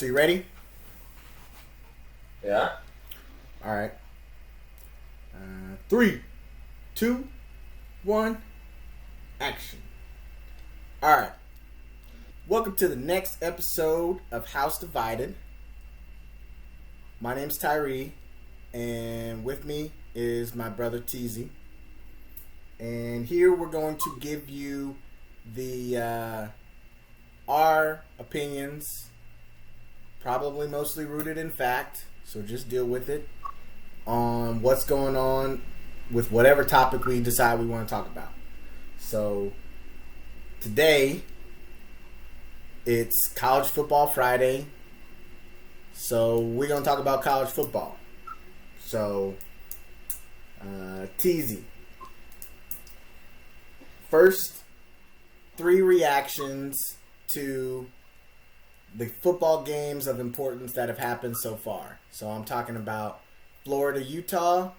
so you ready? Yeah. All right. 3, 2, 1, action. All right. Welcome to the next episode of House Divided. My name's Tyree, and with me is my brother Teasy. And here we're going to give you the our opinions, probably mostly rooted in fact, so just deal with it, on what's going on with whatever topic we decide we want to talk about. So today it's College Football Friday, so we're going to talk about college football. So Teasy, first 3 reactions to the football games of importance that have happened so far. So I'm talking about Florida, Utah,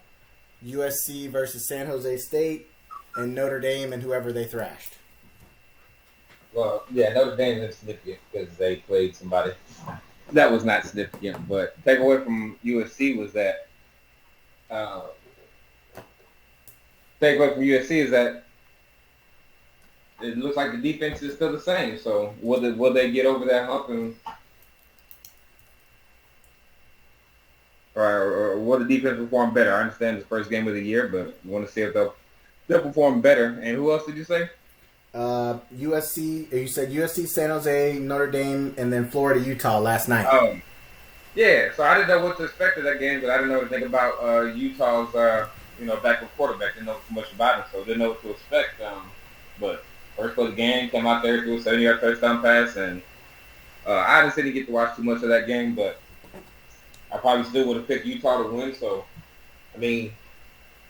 USC versus San Jose State, and Notre Dame and whoever they thrashed. Well, yeah, Notre Dame is significant because they played somebody. That was not significant, but take away from USC was that. Take away from USC is that it looks like the defense is still the same. So will they get over that hump or will the defense perform better? I understand it's the first game of the year, but you want to see if they'll perform better. And who else did you say? USC. You said USC, San Jose, Notre Dame, and then Florida, Utah last night. Oh, yeah. So I didn't know what to expect of that game, but I didn't know anything about Utah's backup quarterback. Didn't know too much about him, so didn't know what to expect. But first play of the game, came out there, threw a 70-yard touchdown pass, and I didn't get to watch too much of that game, but I probably still would have picked Utah to win. So, I mean,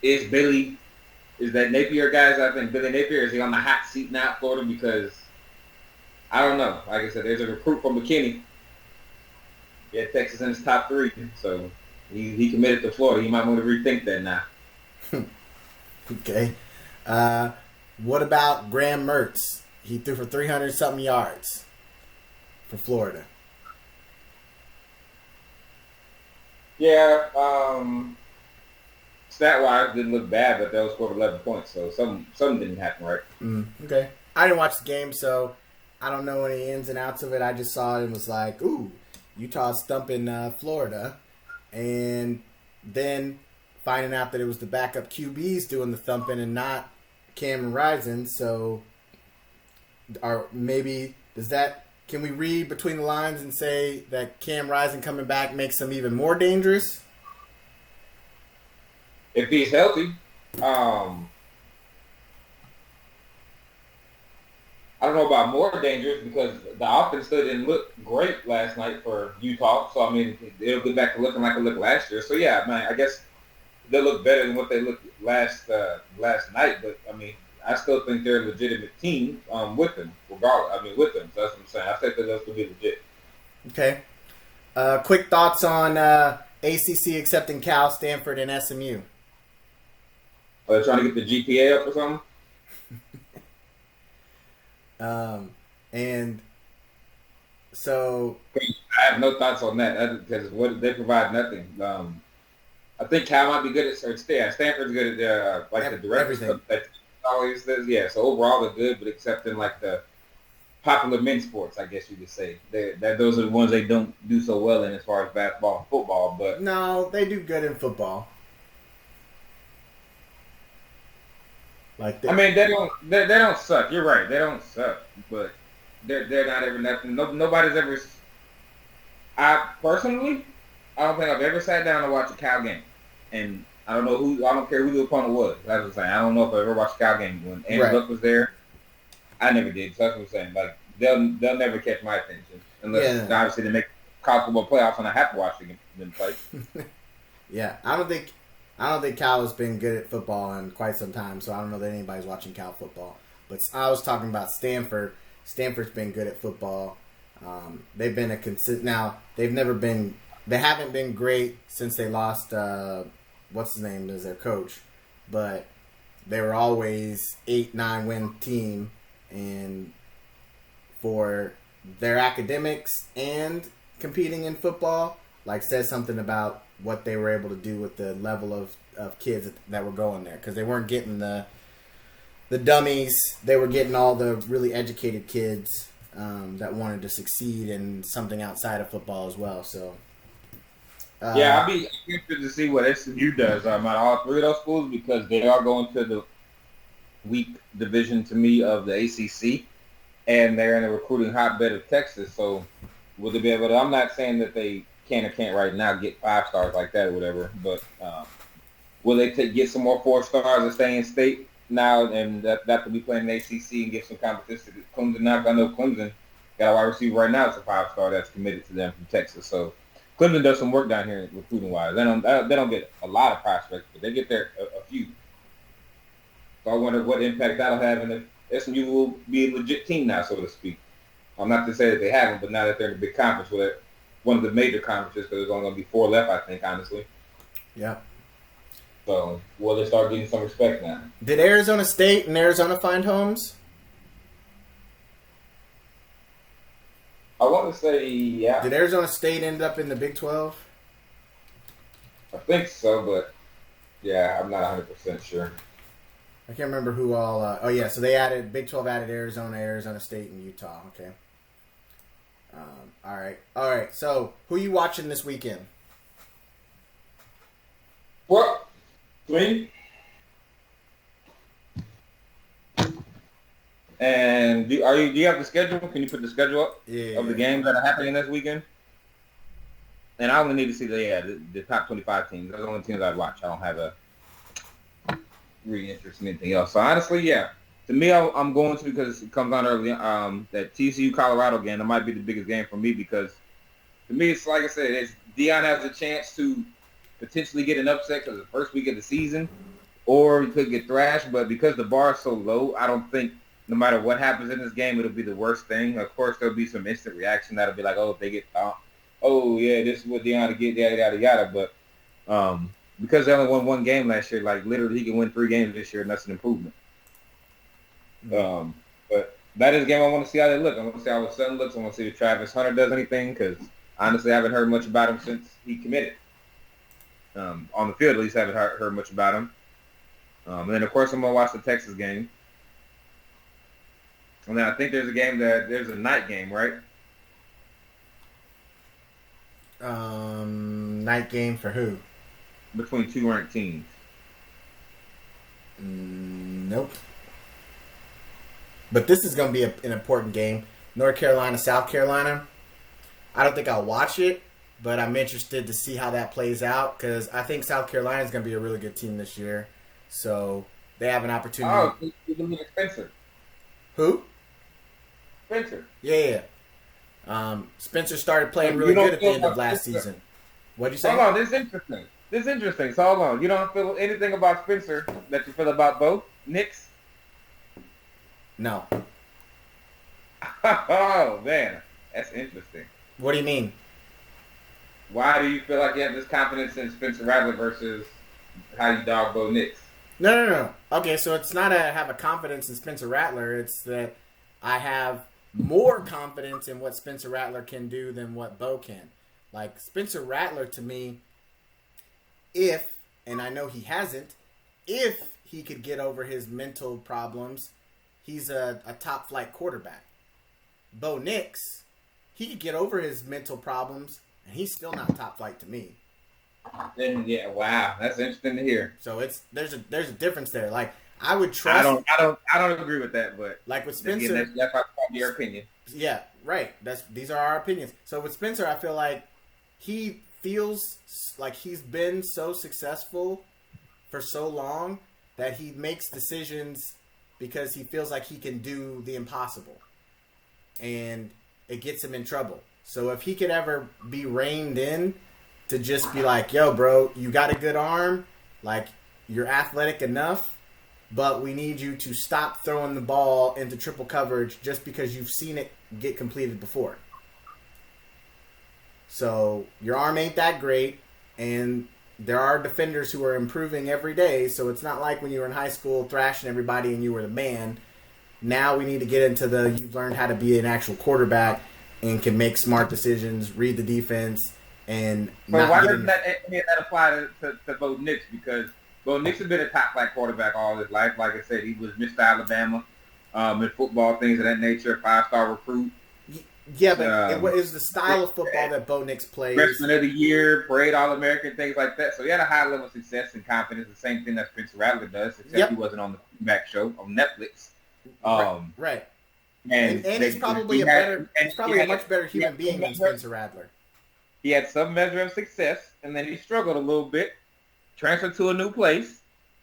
is that Napier guys? I think Billy Napier, is he on the hot seat now at Florida? Because I don't know. Like I said, there's a recruit from McKinney. He had Texas in his top 3, so he committed to Florida. He might want to rethink that now. Okay. What about Graham Mertz? He threw for 300-something yards for Florida. Yeah, stat-wise, didn't look bad, but they scored 11 points, so something didn't happen right. Okay. I didn't watch the game, so I don't know any ins and outs of it. I just saw it and was like, ooh, Utah's stumping Florida. And then finding out that it was the backup QBs doing the thumping and not Cameron Rising. So, can we read between the lines and say that Cam Rising coming back makes him even more dangerous? If he's healthy, I don't know about more dangerous because the offense still didn't look great last night for Utah. So, I mean, it'll get back to looking like it looked last year. So, yeah, man, I guess they'll look better than what they looked last night. But, I mean, I still think they're a legitimate team with them, regardless. I mean, with them. So that's what I'm saying. I think that that's going to be legit. Okay. Quick thoughts on ACC accepting Cal, Stanford, and SMU. Are they trying to get the GPA up or something? And so I have no thoughts on that because they provide nothing. I think Cal might be good at Stanford's good at the direct stuff that always says. Yeah, so overall they're good, but except in like the popular men's sports, I guess you could say those are the ones they don't do so well in as far as basketball and football. But no, they do good in football. I mean, they don't suck. You're right, they don't suck, but they're not ever nothing. Nobody's ever. I personally, I don't think I've ever sat down and watched a Cal game, and I don't care who the opponent was. That's what I'm saying. I don't know if I ever watched a Cal game when Andrew Luck was there. I never did. So that's what I'm saying. Like they'll never catch my attention unless obviously they make college football playoffs and I have to watch them play. Yeah, I don't think Cal has been good at football in quite some time, so I don't know that anybody's watching Cal football. But I was talking about Stanford. Stanford's been good at football. They've been now they haven't been great since they lost what's his name as their coach, but they were always 8-9 win team, and for their academics and competing in football, like says something about what they were able to do with the level of kids that were going there, because they weren't getting the dummies. They were getting all the really educated kids that wanted to succeed in something outside of football as well. So, I'd be interested to see what SMU does out of all three of those schools, because they are going to the weak division to me of the ACC, and they're in a recruiting hotbed of Texas. So, will they be able to? I'm not saying that they can or can't right now get 5 stars like that or whatever, but will they get some more 4 stars and stay in state now, and that could be playing the ACC and give some competition to Clemson now? I know Clemson got a wide receiver right now. It's a 5-star that's committed to them from Texas. So Clemson does some work down here recruiting wise. They don't get a lot of prospects, but they get there a few. So I wonder what impact that'll have, and if SMU will be a legit team now, so to speak. I'm not to say that they haven't, but now that they're in a big conference, with one of the major conferences, because there's only going to be 4 left, I think, honestly. Yeah. So, will they start getting some respect now? Did Arizona State and Arizona find homes? I want to say, yeah. Did Arizona State end up in the Big 12? I think so, but, yeah, I'm not 100% sure. I can't remember who all... so they Big 12 added Arizona State, and Utah. Okay. All right. So, who are you watching this weekend? What? Me? And do you have the schedule? Can you put the schedule up of the games that are happening this weekend? And I only need to see the top 25 teams. Those are the only teams I'd watch. I don't have a really interest in anything else. So honestly, yeah. To me, I'm going to, because it comes on early, that TCU Colorado game. That might be the biggest game for me, because to me, it's like I said, Deion has a chance to potentially get an upset because of the first week of the season, or he could get thrashed. But because the bar is so low, I don't think no matter what happens in this game, it'll be the worst thing. Of course, there'll be some instant reaction that'll be like, oh, if they get oh yeah, this is what Deion to get, yada yada yada. But because they only won 1 game last year, like literally he can win 3 games this year, and that's an improvement. But that is a game I want to see how they look. I want to see how his son looks. I want to see if Travis Hunter does anything, because honestly, I haven't heard much about him since he committed. On the field, at least, I haven't heard much about him. And then, of course, I'm going to watch the Texas game. And then I think there's a night game, right? Night game for who? Between 2 ranked teams. Nope. But this is going to be an important game. North Carolina, South Carolina. I don't think I'll watch it, but I'm interested to see how that plays out, because I think South Carolina is going to be a really good team this year. So they have an opportunity. Oh, you're going to be Spencer. Who? Spencer. Yeah. Spencer started playing really good at the end of last season. What'd you say? Hold on, this is interesting. So hold on. You don't feel anything about Spencer that you feel about both Knicks? No. Oh, man. That's interesting. What do you mean? Why do you feel like you have this confidence in Spencer Rattler versus how you dog Bo Nix? No. Okay, so it's not have a confidence in Spencer Rattler. It's that I have more confidence in what Spencer Rattler can do than what Bo can. Like, Spencer Rattler, to me, and I know he hasn't, if he could get over his mental problems, he's a top-flight quarterback. Bo Nix, he could get over his mental problems, and he's still not top-flight to me. Then wow, that's interesting to hear. So there's a difference there. Like, I would trust. I don't agree with that, but like with Spencer, again, that's your opinion. Yeah, right. These are our opinions. So with Spencer, I feel like he feels like he's been so successful for so long that he makes decisions because he feels like he can do the impossible, and it gets him in trouble. So if he could ever be reined in to just be like, yo, bro, you got a good arm, like, you're athletic enough, but we need you to stop throwing the ball into triple coverage just because you've seen it get completed before. So your arm ain't that great, and there are defenders who are improving every day, so it's not like when you were in high school thrashing everybody and you were the man. Now we need to get into you've learned how to be an actual quarterback, and can make smart decisions, read the defense, and So not why get doesn't in. that apply to Bo Nix? Because Bo Nix has been a top flight quarterback all his life. Like I said, he was Mr. Alabama in football, things of that nature, 5-star recruit. Yeah, but it was the style of football that Bo Nix plays. Freshman of the year, parade All-American, things like that. So he had a high level of success and confidence. The same thing that Spencer Rattler does, except he wasn't on the back show on Netflix. Right. And he's probably a much better human being than Spencer Rattler. He had some measure of success, and then he struggled a little bit, transferred to a new place,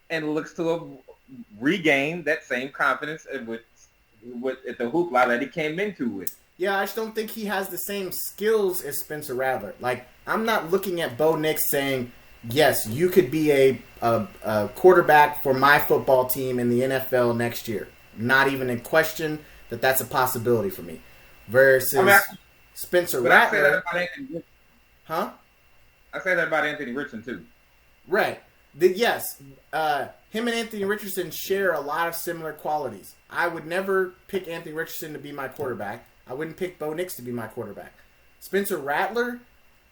and looks to regain that same confidence with at the hoopla that he came into with. Yeah, I just don't think he has the same skills as Spencer Rattler. Like, I'm not looking at Bo Nix saying, yes, you could be a quarterback for my football team in the NFL next year. Not even in question that that's a possibility for me. Versus Spencer Rattler. Huh? I say that about Anthony Richardson, too. Right. Yes. Him and Anthony Richardson share a lot of similar qualities. I would never pick Anthony Richardson to be my quarterback. I wouldn't pick Bo Nix to be my quarterback. Spencer Rattler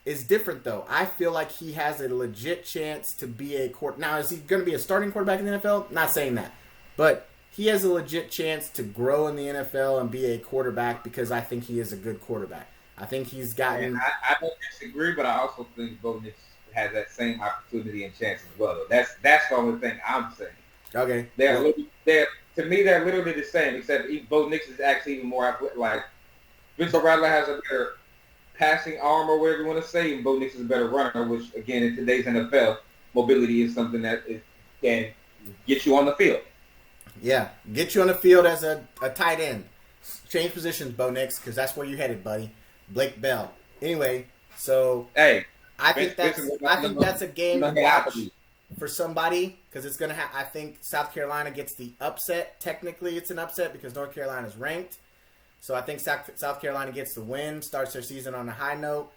is different, though. I feel like he has a legit chance to be a quarterback. Now, is he going to be a starting quarterback in the NFL? Not saying that. But he has a legit chance to grow in the NFL and be a quarterback because I think he is a good quarterback. I think he's gotten... And I don't disagree, but I also think Bo Nix has that same opportunity and chance as well. That's the only thing I'm saying. Okay. To me, they're literally the same, except Bo Nix is actually even more athletic. Like, Spencer Rattler has a better passing arm or whatever you want to say, and Bo Nix is a better runner, which, again, in today's NFL, mobility is something that can get you on the field. Yeah, get you on the field as a tight end. Change positions, Bo Nix, because that's where you headed, buddy. Blake Bell. Anyway, so I think that's a game to watch for somebody because it's gonna I think South Carolina gets the upset. Technically, it's an upset because North Carolina's ranked. So I think South Carolina gets the win, starts their season on a high note.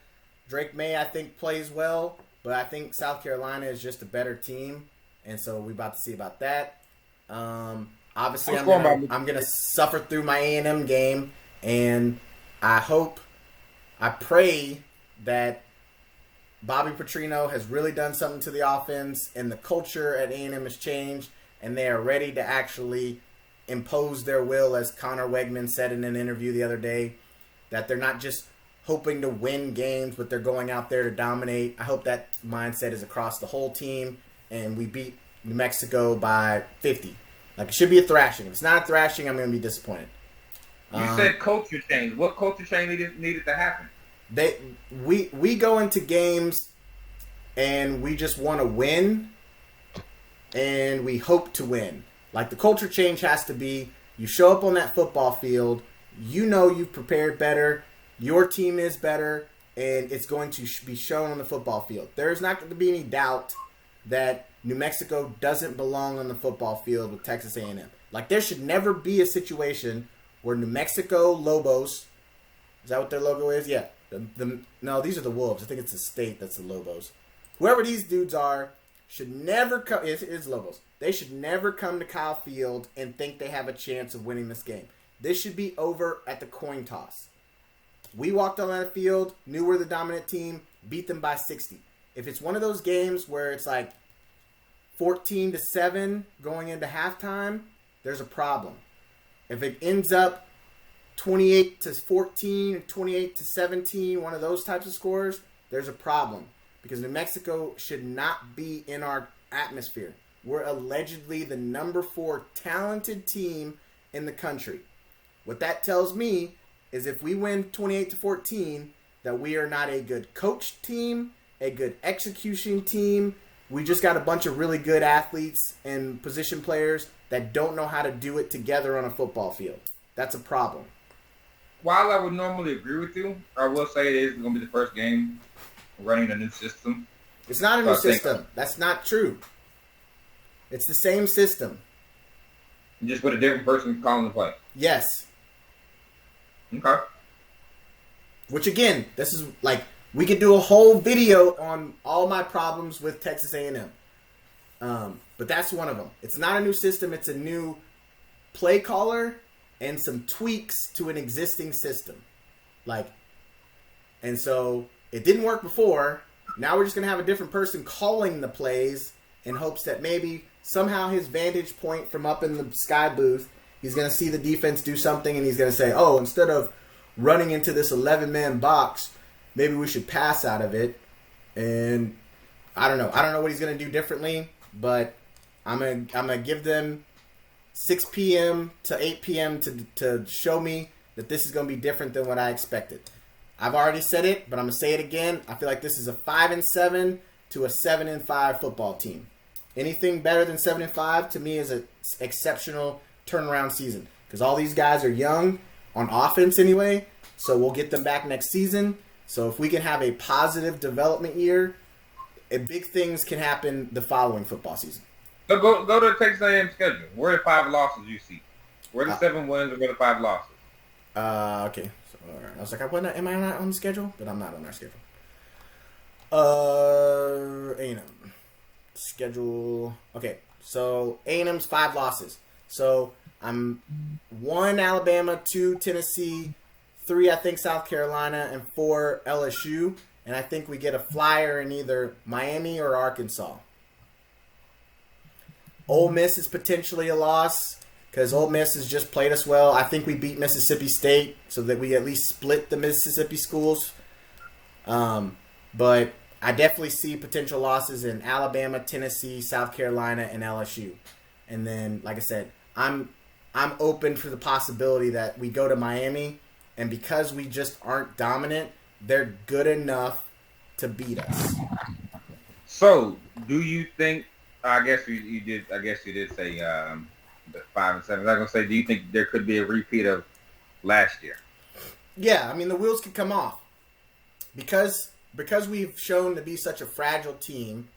Drake May, I think, plays well, but I think South Carolina is just a better team, and so we're about to see about that. Obviously, I'm gonna suffer through my A&M game, and I pray that Bobby Petrino has really done something to the offense, and the culture at A&M has changed, and they are ready to actually impose their will, as Connor Wegman said in an interview the other day, that they're not just hoping to win games, but they're going out there to dominate. I hope that mindset is across the whole team, and we beat New Mexico by 50. Like, it should be a thrashing. If it's not a thrashing, I'm going to be disappointed. You said culture change. What culture change needed to happen? We go into games and we just want to win, and we hope to win. Like, the culture change has to be, you show up on that football field, you know you've prepared better, your team is better, and it's going to be shown on the football field. There's not going to be any doubt that New Mexico doesn't belong on the football field with Texas A&M. Like, there should never be a situation where New Mexico Lobos, is that what their logo is? Yeah. No, these are the Wolves. I think it's the state that's the Lobos. Whoever these dudes are should never come. It's Lobos. They should never come to Kyle Field and think they have a chance of winning this game. This should be over at the coin toss. We walked on that field, knew we're the dominant team, beat them by 60. If it's one of those games where it's like 14-7 going into halftime, there's a problem. If it ends up 28-14, 28-17, one of those types of scores, there's a problem. Because New Mexico should not be in our atmosphere. We're allegedly the number 4 talented team in the country. What that tells me is if we win 28-14, that we are not a good coach team, a good execution team. We just got a bunch of really good athletes and position players that don't know how to do it together on a football field. That's a problem. While I would normally agree with you, I will say it is going to be the first game running a new system. It's not a new system. That's not true. It's the same system. Just with a different person calling the play. Yes. Okay. Which, again, this is like, we could do a whole video on all my problems with Texas A&M. But that's one of them. It's not a new system. It's a new play caller and some tweaks to an existing system. Like, And so it didn't work before. Now we're just going to have a different person calling the plays in hopes that maybe somehow his vantage point from up in the sky booth, he's going to see the defense do something and he's going to say, oh, instead of running into this 11-man box, maybe we should pass out of it. And I don't know. I don't know what he's going to do differently, but I'm gonna give them 6 p.m. to 8 p.m. to show me that this is going to be different than what I expected. I've already said it, but I'm going to say it again. I feel like this is a 5-7 to a 7-5 football team. Anything better than 7-5 to me is an exceptional turnaround season because all these guys are young on offense anyway, so we'll get them back next season. So if we can have a positive development year, big things can happen the following football season. So go to the Texas A&M schedule. Where are the 5 losses you see? Where are the 7 wins and where are the 5 losses? Okay. So, I was like, am I not on the schedule? But I'm not on our schedule. A&M. Schedule. Okay. So, A&M's 5 losses. So, I'm 1 Alabama, 2 Tennessee, 3 I think South Carolina, and 4 LSU. And I think we get a flyer in either Miami or Arkansas. Ole Miss is potentially a loss because Ole Miss has just played us well. I think we beat Mississippi State so that we at least split the Mississippi schools. But I definitely see potential losses in Alabama, Tennessee, South Carolina, and LSU. And then, like I said, I'm open for the possibility that we go to Miami, and because we just aren't dominant, they're good enough to beat us. So, do you think? I guess you did. I guess you did say the 5-7. I was gonna say, do you think there could be a repeat of last year? Yeah, I mean the wheels could come off because we've shown to be such a fragile team,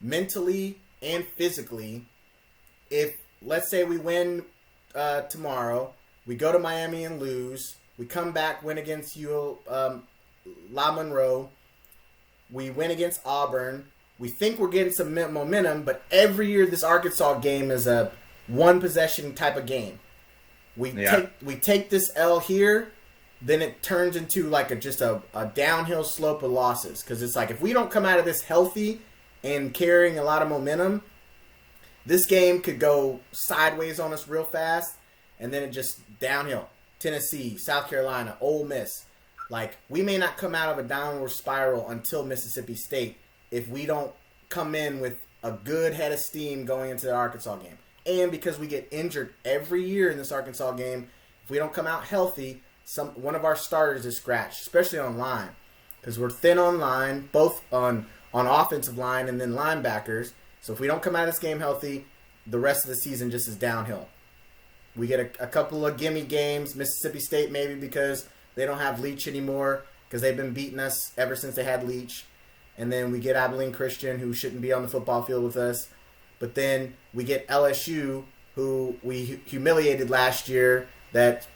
mentally and physically. If let's say we win tomorrow, we go to Miami and lose. We come back, win against La Monroe. We win against Auburn. We think we're getting some momentum, but every year this Arkansas game is a one-possession type of game. We take this L here, then it turns into like just a downhill slope of losses. Because it's like if we don't come out of this healthy and carrying a lot of momentum, this game could go sideways on us real fast, and then it just downhill. Tennessee, South Carolina, Ole Miss. Like, we may not come out of a downward spiral until Mississippi State if we don't come in with a good head of steam going into the Arkansas game. And because we get injured every year in this Arkansas game, if we don't come out healthy, one of our starters is scratched, especially on line. Because we're thin on line, both on offensive line and then linebackers. So if we don't come out of this game healthy, the rest of the season just is downhill. We get a couple of gimme games, Mississippi State maybe because they don't have Leach anymore because they've been beating us ever since they had Leach. And then we get Abilene Christian, who shouldn't be on the football field with us. But then we get LSU, who we humiliated last year, that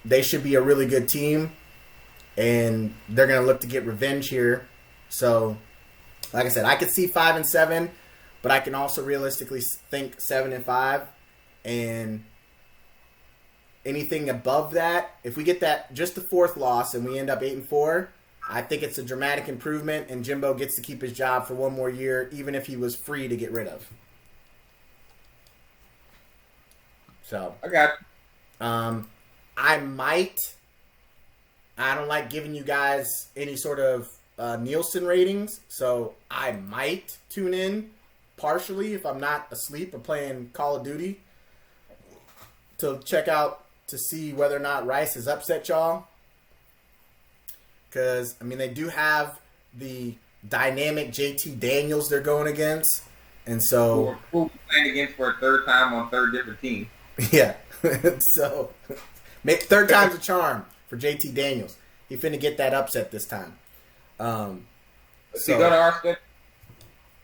they should be a really good team. And they're going to look to get revenge here. So, like I said, I could see 5-7, but I can also realistically think 7-5. And anything above that, if we get that just the 4th loss and we end up 8-4, I think it's a dramatic improvement, and Jimbo gets to keep his job for one more year, even if he was free to get rid of. So I got I don't like giving you guys any sort of Nielsen ratings, so I might tune in partially if I'm not asleep or playing Call of Duty to check out to see whether or not Rice has upset y'all. Because, I mean, they do have the dynamic JT Daniels they're going against. And so... Who playing against for a 3rd time on 3rd different team. Yeah. So, 3rd time's a charm for JT Daniels. He finna get that upset this time. So go to our schedule.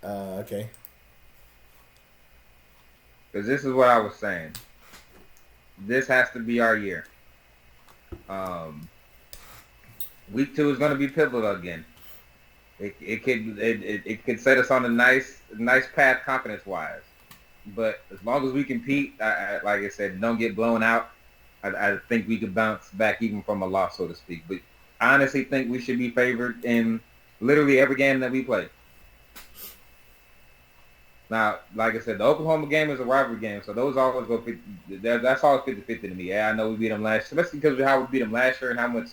Okay. Because this is what I was saying. This has to be our year. Week 2 is going to be pivotal again. It could set us on a nice path confidence wise, but as long as we compete, like I said, don't get blown out. I think we could bounce back even from a loss, so to speak. But I honestly think we should be favored in literally every game that we play. Now, like I said, the Oklahoma game is a rivalry game, so those always go 50. That's always 50-50 to me. Yeah, I know we beat them last year, especially because of how we beat them last year and how much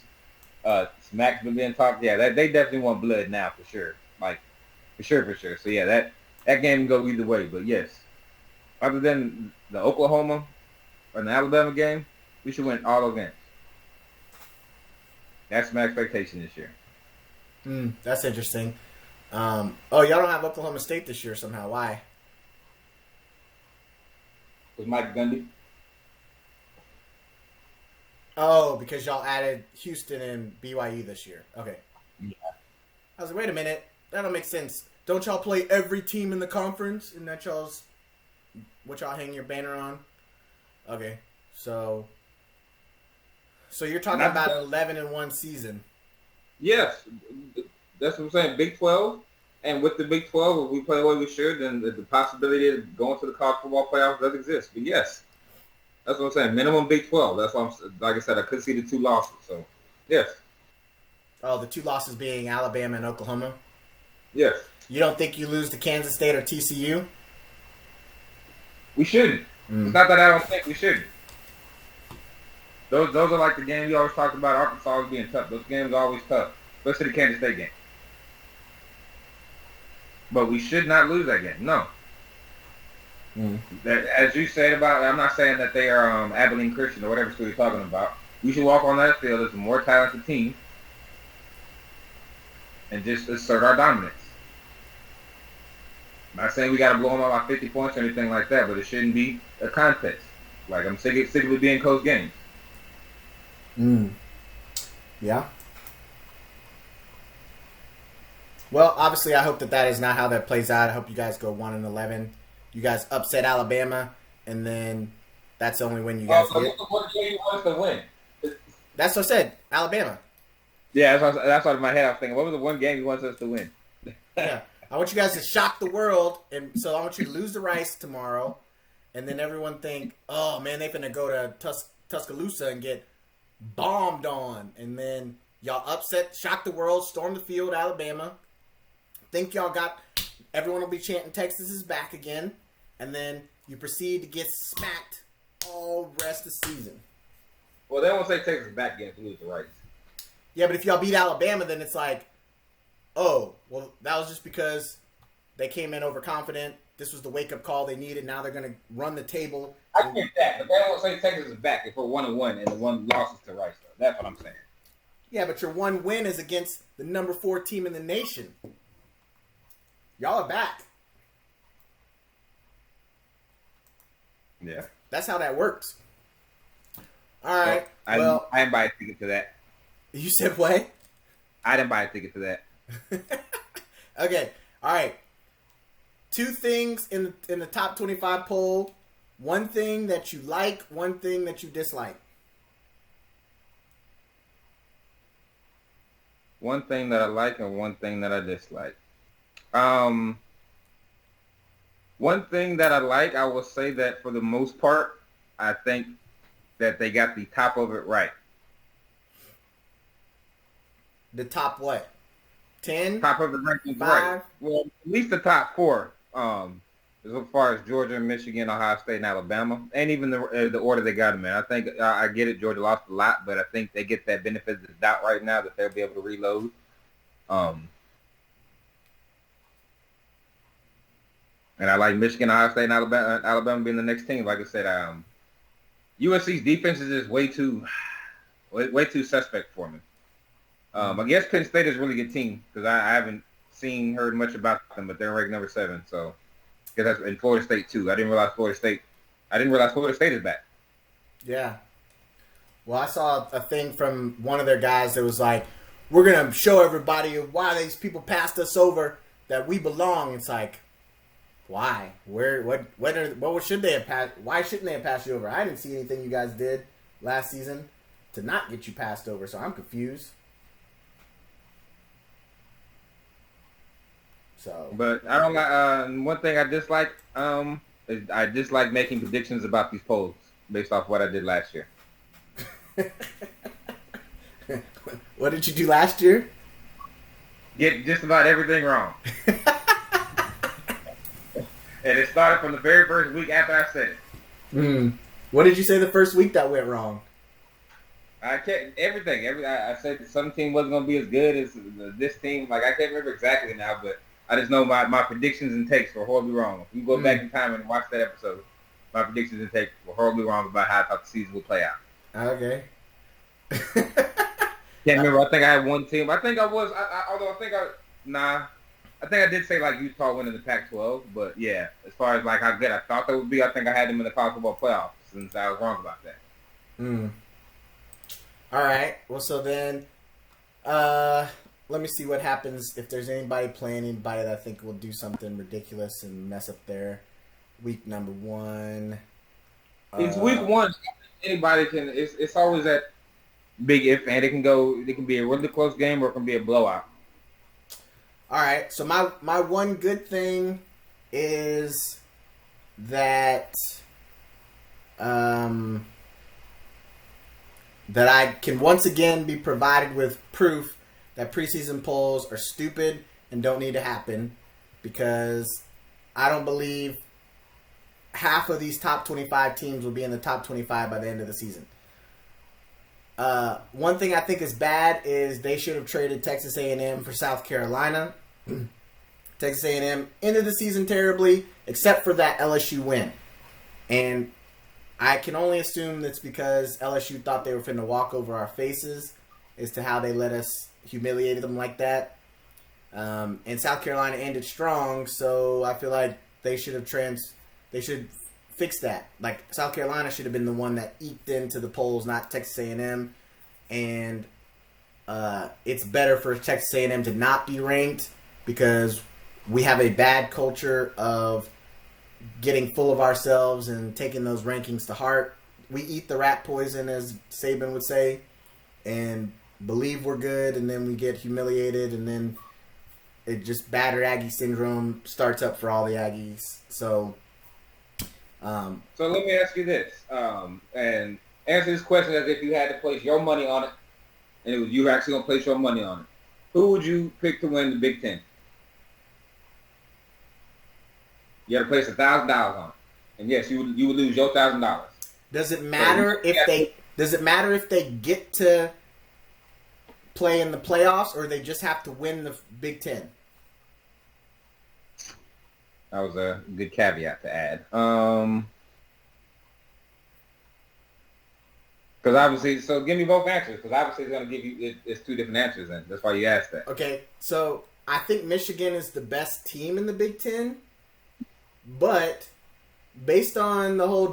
smack's been being talked. Yeah, they definitely want blood now for sure. Like, for sure. So, yeah, that game can go either way. But, yes, other than the Oklahoma or the Alabama game, we should win all those games. That's my expectation this year. That's interesting. Y'all don't have Oklahoma State this year somehow. Why? With Mike Gundy. Oh, because y'all added Houston and BYU this year. Okay. Yeah. I was like, wait a minute. That don't make sense. Don't y'all play every team in the conference? And that what y'all hang your banner on? Okay. So you're talking about an 11-1 season. Yes. That's what I'm saying. Big 12. And with the Big 12, if we play the way we should, then the possibility of going to the college football playoffs does exist. But yes, that's what I'm saying. Minimum Big 12. That's why like I said, I could see the 2 losses. So, yes. Oh, the 2 losses being Alabama and Oklahoma? Yes. You don't think you lose to Kansas State or TCU? We shouldn't. It's not that I don't think we shouldn't. Those are like the games you always talk about. Arkansas always being tough. Those games are always tough, especially the Kansas State game. But we should not lose that game. No. That, as you said about, I'm not saying that they are Abilene Christian or whatever school you're talking about. We should walk on that field as a more talented team and just assert our dominance. I'm not saying we got to blow them out by 50 points or anything like that, but it shouldn't be a contest. Like, I'm sick of it being close games. Yeah. Well, obviously, I hope that is not how that plays out. I hope you guys go 1-11. You guys upset Alabama, and then that's the only win you guys get. What game you want us to win? That's what I said. Alabama. Yeah, that's what in my head I was thinking. What was the one game you want us to win? Yeah. I want you guys to shock the world, and so I want you to lose the Rice tomorrow, and then everyone think, oh, man, they're going to go to Tuscaloosa and get bombed on, and then y'all upset, shock the world, storm the field, Alabama, think y'all got, everyone will be chanting Texas is back again, and then you proceed to get smacked all rest of the season. Well, they won't say Texas is back again if we lose the Rice. Yeah, but if y'all beat Alabama, then it's like, oh, well, that was just because they came in overconfident. This was the wake-up call they needed. Now they're going to run the table. I get that, but they won't say Texas is back if we're 1-1 and the one loss is to Rice, though. That's what I'm saying. Yeah, but your one win is against the number 4 team in the nation. Y'all are back. Yeah. That's how that works. All right. I didn't buy a ticket to that. You said what? I didn't buy a ticket to that. Okay. All right. 2 things in the top 25 poll. 1 thing that you like, 1 thing that you dislike. 1 thing that I like and 1 thing that I dislike. 1 thing that I like, I will say that for the most part, I think that they got the top of it right. The top what? 10? Top of the rankings 5? right. Well, at least the top 4. As far as Georgia, Michigan, Ohio State, and Alabama, and even the order they got them in. I think I get it. Georgia lost a lot, but I think they get that benefit of the doubt right now that they'll be able to reload. And I like Michigan, Ohio State, and Alabama being the next team. Like I said, USC's defense is just way too suspect for me. I guess Penn State is a really good team because I haven't heard much about them, but they're ranked number 7. So, because that's in Florida State too. I didn't realize Florida State is back. Yeah. Well, I saw a thing from one of their guys that was like, "We're gonna show everybody why these people passed us over, that we belong." It's like, why? What should they have passed? Why shouldn't they have passed you over? I didn't see anything you guys did last season to not get you passed over, so I'm confused. So, but I don't like. One thing I dislike is I dislike making predictions about these polls based off what I did last year. What did you do last year? Get just about everything wrong. And it started from the very first week after I said it. What did you say the first week that went wrong? I can't everything. I said some team wasn't going to be as good as this team. Like, I can't remember exactly now, but I just know my predictions and takes were horribly wrong. If you go back in time and watch that episode, my predictions and takes were horribly wrong about how I thought the season would play out. Okay. Can't remember. I think I had one team. I think I was. I think I did say like Utah winning the Pac-12, but yeah, as far as like how good I thought they would be, I think I had them in the college football playoffs, since I was wrong about that. All right. Well, so then, let me see what happens if there's anybody playing anybody that I think will do something ridiculous and mess up their week number 1. It's week 1. Anybody can. It's always that big if, and it can go. It can be a really close game or it can be a blowout. All right. So my one good thing is that that I can once again be provided with proof that preseason polls are stupid and don't need to happen, because I don't believe half of these top 25 teams will be in the top 25 by the end of the season. One thing I think is bad is they should have traded Texas A&M for South Carolina. Texas A&M ended the season terribly, except for that LSU win. And I can only assume that's because LSU thought they were finna walk over our faces as to how they let us humiliate them like that. And South Carolina ended strong, so I feel like they should have they should fix that. Like, South Carolina should have been the one that eked into the polls, not Texas A&M. And it's better for Texas A&M to not be ranked, because we have a bad culture of getting full of ourselves and taking those rankings to heart. We eat the rat poison, as Saban would say, and believe we're good, and then we get humiliated, and then it just battered Aggie syndrome starts up for all the Aggies. So let me ask you this, and answer this question as if you had to place your money on it, and it was you actually going to place your money on it. Who would you pick to win the Big Ten? You had to place $1,000 on it, and yes, you would lose your $1,000. Does it matter if they get to play in the playoffs, or they just have to win the Big Ten? That was a good caveat to add. Because obviously, so give me both answers, because obviously it's going to give you, it's two different answers, and that's why you asked that. Okay, so I think Michigan is the best team in the Big Ten, but based on the whole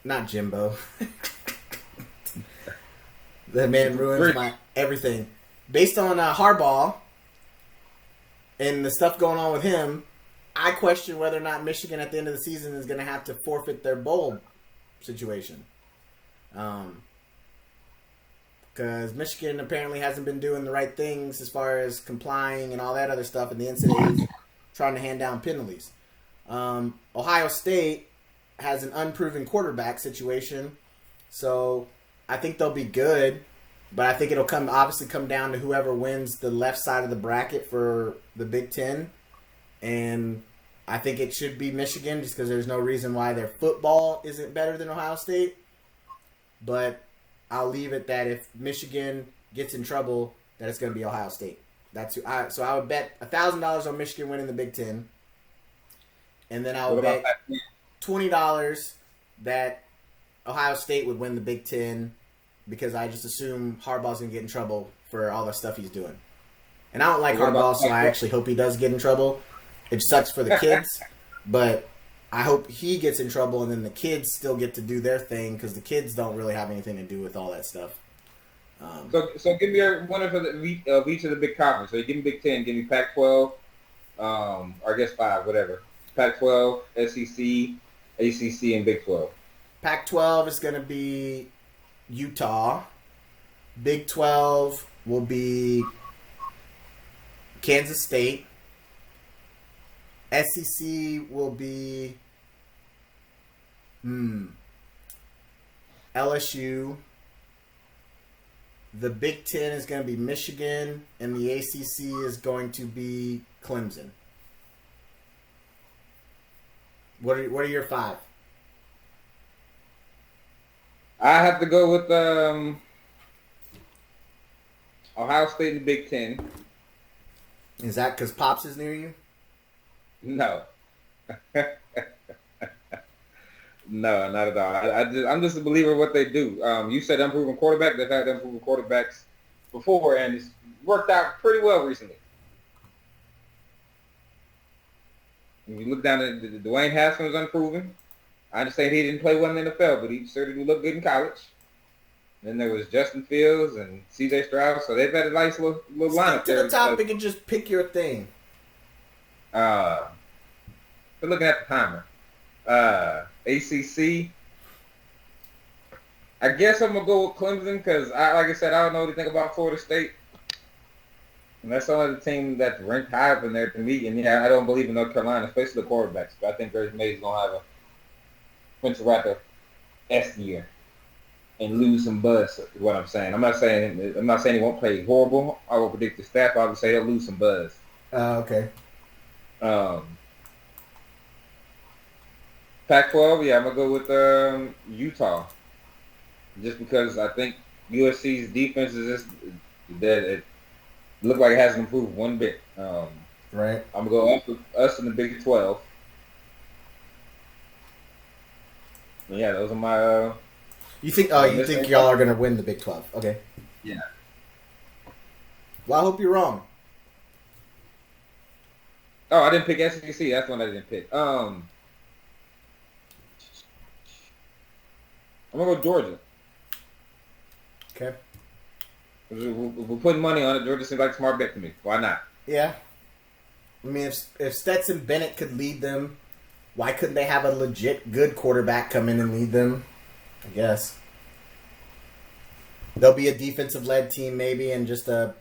not Jimbo. That man ruins my everything. Based on Harbaugh and the stuff going on with him, I question whether or not Michigan at the end of the season is going to have to forfeit their bowl situation. Because Michigan apparently hasn't been doing the right things as far as complying and all that other stuff, and the NCAA is trying to hand down penalties. Ohio State has an unproven quarterback situation, so I think they'll be good, but I think it'll obviously come down to whoever wins the left side of the bracket for the Big Ten, and I think it should be Michigan just because there's no reason why their football isn't better than Ohio State. But I'll leave it that if Michigan gets in trouble, that it's going to be Ohio State. So I would bet $1,000 on Michigan winning the Big Ten, and then I would bet $20 that Ohio State would win the Big Ten, because I just assume Harbaugh's going to get in trouble for all the stuff he's doing. And I don't like Harbaugh, so I actually hope he does get in trouble. It sucks for the kids, but I hope he gets in trouble and then the kids still get to do their thing, because the kids don't really have anything to do with all that stuff. So give me your winner for of each of the big conferences. So you give me Big Ten, give me Pac-12, or I guess 5, whatever. Pac-12, SEC, ACC, and Big 12. Pac-12 is going to be Utah. Big 12 will be Kansas State. SEC will be LSU. The Big Ten is going to be Michigan, and the ACC is going to be Clemson. What are your 5? I have to go with Ohio State in the Big Ten. Is that because Pops is near you? No. No, not at all. I'm just a believer in what they do. You said unproven quarterback. They've had unproven quarterbacks before, and it's worked out pretty well recently. When you look down at Dwayne Haskins was unproven. I understand he didn't play well in the NFL, but he certainly looked good in college. Then there was Justin Fields and C.J. Stroud, so they've had a nice little lineup Stick there. to the topic and just pick your thing. We're looking at the timer. ACC. I guess I'm gonna go with Clemson because, like I said, I don't know anything about Florida State, and that's only the team that's ranked high up in there to me. And yeah, I don't believe in North Carolina, especially the quarterbacks. But I think Greg May's gonna have a Spencer Rattler S year and lose some buzz. Is what I'm saying. I'm not saying he won't play horrible. I will predict the stat. I would say he'll lose some buzz. Okay. Pac-12, yeah, I'm gonna go with Utah, just because I think USC's defense is just that it looked like it hasn't improved one bit. Right. I'm gonna go us in the Big 12. Yeah, those are my. You think y'all are gonna win the Big 12? Okay. Yeah. Well, I hope you're wrong. Oh, I didn't pick SEC. That's one I didn't pick. I'm gonna go Georgia. Okay. We're putting money on it. Georgia seems like a smart bet to me. Why not? Yeah. I mean, if Stetson Bennett could lead them, why couldn't they have a legit good quarterback come in and lead them? I guess. They'll be a defensive-led team maybe and just a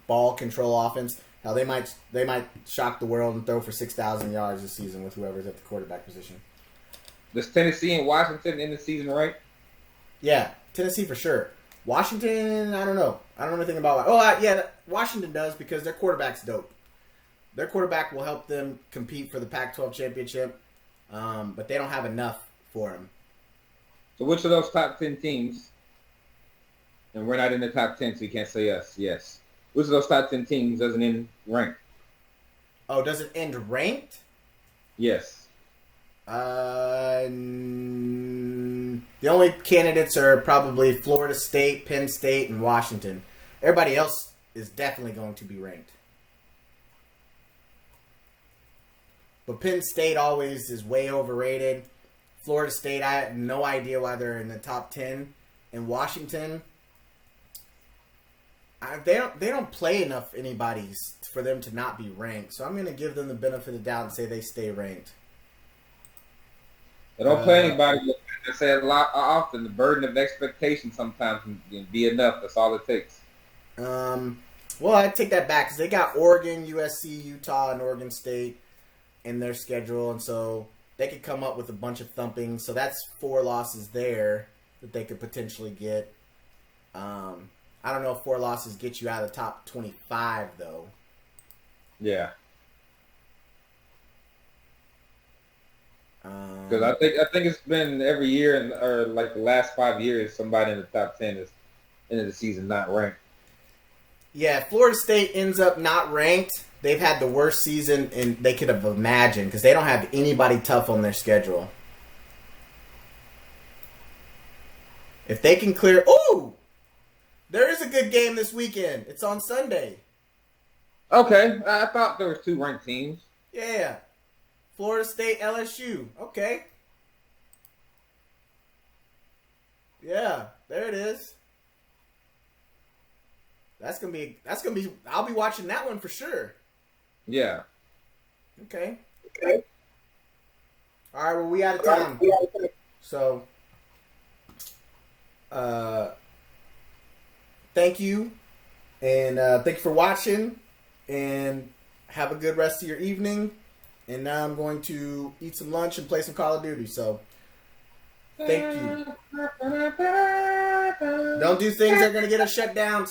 ball control offense. Hell, they might shock the world and throw for 6,000 yards this season with whoever's at the quarterback position. Does Tennessee and Washington end the season right? Yeah, Tennessee for sure. Washington, I don't know. I don't know anything about. Washington does because their quarterback's dope. Their quarterback will help them compete for the Pac-12 championship, but they don't have enough for him. So which of those top 10 teams, and we're not in the top 10, so you can't say us, yes. Which of those top 10 teams doesn't end ranked? Oh, does it end ranked? Yes. The only candidates are probably Florida State, Penn State, and Washington. Everybody else is definitely going to be ranked. But Penn State always is way overrated. Florida State, I have no idea why they're in the top 10. And Washington, they don't play enough anybody's for them to not be ranked. So I'm going to give them the benefit of the doubt and say they stay ranked. They don't play anybody. I say it a lot often. The burden of expectation sometimes can be enough. That's all it takes. Well, I take that back because they got Oregon, USC, Utah, and Oregon State in their schedule, and so they could come up with a bunch of thumping. So that's 4 losses there that they could potentially get. I don't know if 4 losses get you out of the top 25 though. Yeah. Because I think it's been every year, or like the last 5 years, somebody in the top 10 is end of the season not ranked. Yeah, if Florida State ends up not ranked, they've had the worst season they could have imagined because they don't have anybody tough on their schedule. If they can clear... Ooh! There is a good game this weekend. It's on Sunday. Okay. I thought there was 2 ranked teams. Yeah. Florida State, LSU. Okay. Yeah, there it is. That's gonna be. I'll be watching that one for sure. Yeah. Okay. All right. Well, we out of time. So, thank you, and thank you for watching, and have a good rest of your evening. And now I'm going to eat some lunch and play some Call of Duty. So, thank you. Don't do things that are going to get us shut down.